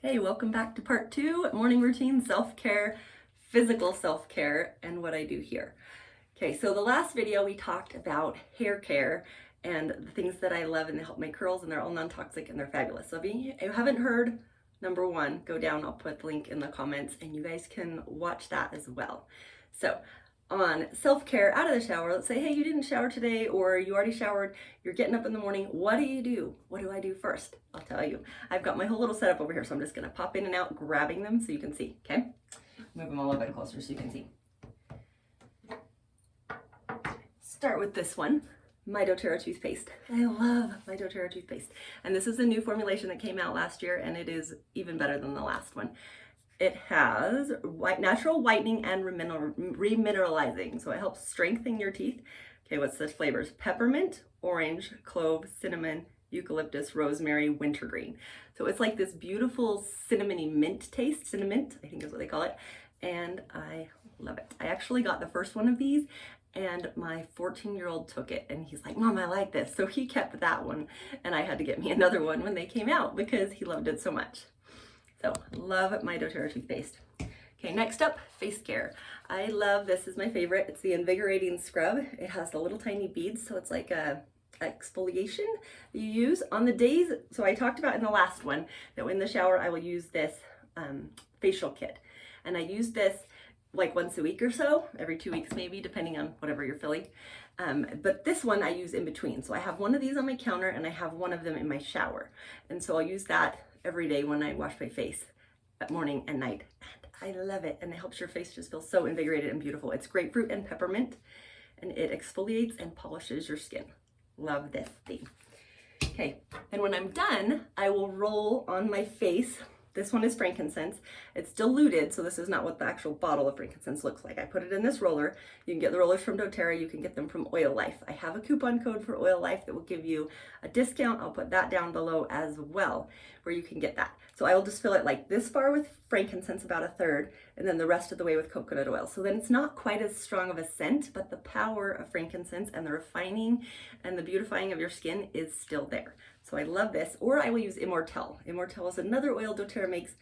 Hey, welcome back to part 2, morning routine, self-care, physical self-care, and what I do here. Okay, so the last video we talked about hair care and the things that I love and they help my curls, and they're all non-toxic and they're fabulous. So if you haven't heard number 1, go down, I'll put the link in the comments and you guys can watch that as well. So on self-care out of the shower, let's say, hey, you didn't shower today or you already showered, you're getting up in the morning, what do you do? What do I do first? I'll tell you. I've got my whole little setup over here, so I'm just gonna pop in and out, grabbing them so you can see, okay? Move them a little bit closer so you can see. Start with this one, my doTERRA toothpaste. I love my doTERRA toothpaste. And this is a new formulation that came out last year and it is even better than the last one. It has natural whitening and remineralizing, so it helps strengthen your teeth. Okay, what's the flavors? Peppermint, orange, clove, cinnamon, eucalyptus, rosemary, wintergreen. So it's like this beautiful cinnamony mint taste, cinnamon, I think is what they call it, and I love it. I actually got the first one of these and my 14-year-old took it and he's like, Mom, I like this. So he kept that one and I had to get me another one when they came out because he loved it so much. So love my doTERRA toothpaste. Okay, next up, face care. I love, this is my favorite. It's the invigorating scrub. It has the little tiny beads, so it's like a exfoliation that you use on the days. So I talked about in the last one that in the shower I will use this facial kit. And I use this like once a week or so, every 2 weeks maybe, depending on whatever you're feeling. But this one I use in between. So I have one of these on my counter and I have one of them in my shower. And so I'll use that every day when I wash my face at morning and night. And I love it. And it helps your face just feel so invigorated and beautiful. It's grapefruit and peppermint and it exfoliates and polishes your skin. Love this thing. Okay, and when I'm done, I will roll on my face. This one is frankincense. It's diluted, so this is not what the actual bottle of frankincense looks like. I put it in this roller. You can get the rollers from doTERRA. You can get them from Oil Life. I have a coupon code for Oil Life that will give you a discount. I'll put that down below as well, where you can get that. So I will just fill it like this far with frankincense, about 1/3, and then the rest of the way with coconut oil. So then it's not quite as strong of a scent, but the power of frankincense and the refining and the beautifying of your skin is still there. So I love this, or I will use Immortelle. Immortelle is another oil doTERRA makes,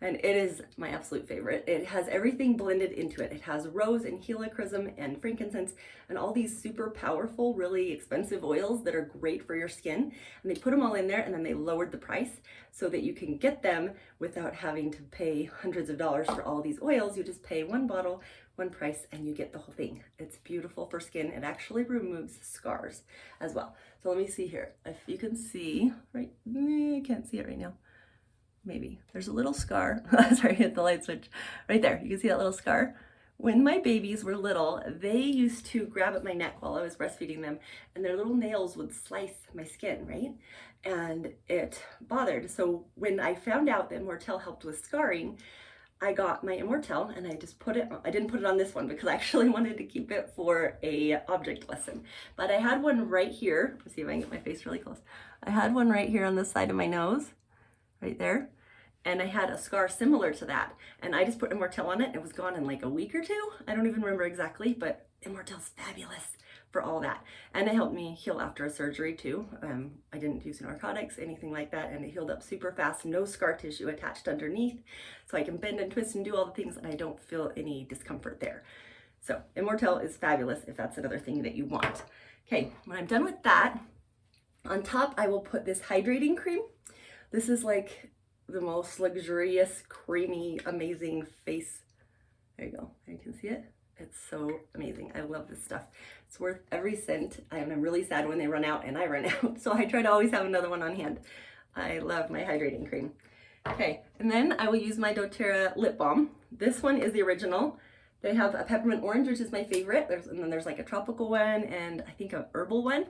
and it is my absolute favorite. It has everything blended into it. It has rose and helichrysum and frankincense and all these super powerful, really expensive oils that are great for your skin. And they put them all in there and then they lowered the price so that you can get them without having to pay hundreds of dollars for all these oils. You just pay one bottle, one price, and you get the whole thing. It's beautiful for skin. It actually removes scars as well. So let me see here. If you can see, right, you can't see it right now. Maybe there's a little scar. Sorry, hit the light switch right there. You can see that little scar. When my babies were little, they used to grab at my neck while I was breastfeeding them and their little nails would slice my skin, right? And it bothered. So when I found out that Immortelle helped with scarring, I got my Immortelle and I just put it on. I didn't put it on this one because I actually wanted to keep it for a object lesson. But I had one right here. Let's see if I can get my face really close. I had one right here on the side of my nose, right there. And I had a scar similar to that. And I just put Immortelle on it. It was gone in like a week or 2. I don't even remember exactly, but Immortelle's fabulous for all that. And it helped me heal after a surgery too. I didn't use narcotics, anything like that. And it healed up super fast. No scar tissue attached underneath. So I can bend and twist and do all the things and I don't feel any discomfort there. So Immortelle is fabulous if that's another thing that you want. Okay, when I'm done with that, on top I will put this hydrating cream. This is like the most luxurious, creamy, amazing face. There you go. You can see it. It's so amazing. I love this stuff. It's worth every cent. I'm really sad when they run out and I run out. So I try to always have another one on hand. I love my hydrating cream. Okay, and then I will use my doTERRA lip balm. This one is the original. They have a peppermint orange, which is my favorite. And then there's like a tropical one and I think a herbal one.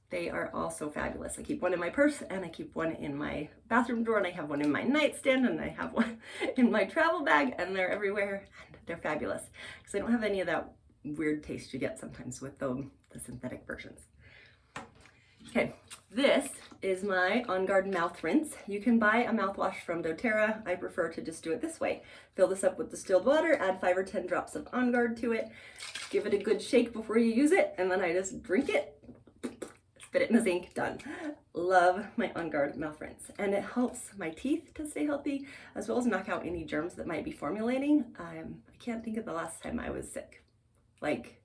They are all so fabulous. I keep one in my purse and I keep one in my bathroom drawer and I have one in my nightstand and I have one in my travel bag and they're everywhere and they're fabulous because I don't have any of that weird taste you get sometimes with the synthetic versions. Okay, this is my On Guard mouth rinse. You can buy a mouthwash from doTERRA. I prefer to just do it this way. Fill this up with distilled water, add 5 or 10 drops of On Guard to it, give it a good shake before you use it, and then I just drink it. spit it in the sink, done. Love my On Guard mouth rinse, and it helps my teeth to stay healthy as well as knock out any germs that might be formulating. I can't think of the last time I was sick, like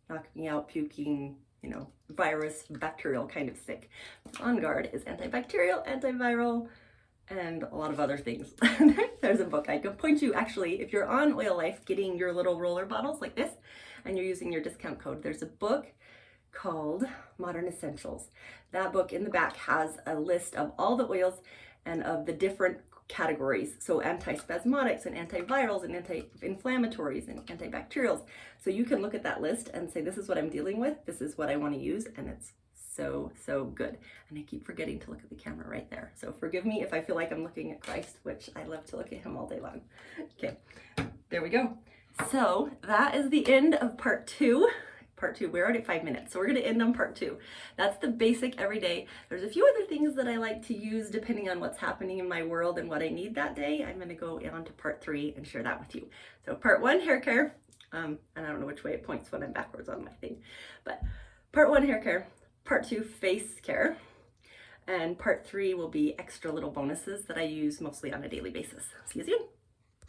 knocking out, puking, you know, virus, bacterial kind of sick. On Guard is antibacterial, antiviral, and a lot of other things. There's a book I can point you, actually, if you're on Oil Life getting your little roller bottles like this and you're using your discount code, there's a book called Modern Essentials. That book in the back has a list of all the oils and of the different categories. So antispasmodics and antivirals and anti-inflammatories and antibacterials. So you can look at that list and say, this is what I'm dealing with, this is what I want to use, and it's so good. And I keep forgetting to look at the camera right there. So forgive me if I feel like I'm looking at Christ, which I love to look at him all day long. Okay, there we go. So that is the end of part two. Part two, we're already at 5 minutes, so we're going to end on part two. That's the basic everyday. There's a few other things that I like to use depending on what's happening in my world and what I need that day. I'm going to go on to part three and share that with you. So part one, hair care. And I don't know which way it points when I'm backwards on my thing, but part one, hair care. Part two, face care. And part three will be extra little bonuses that I use mostly on a daily basis. See you soon.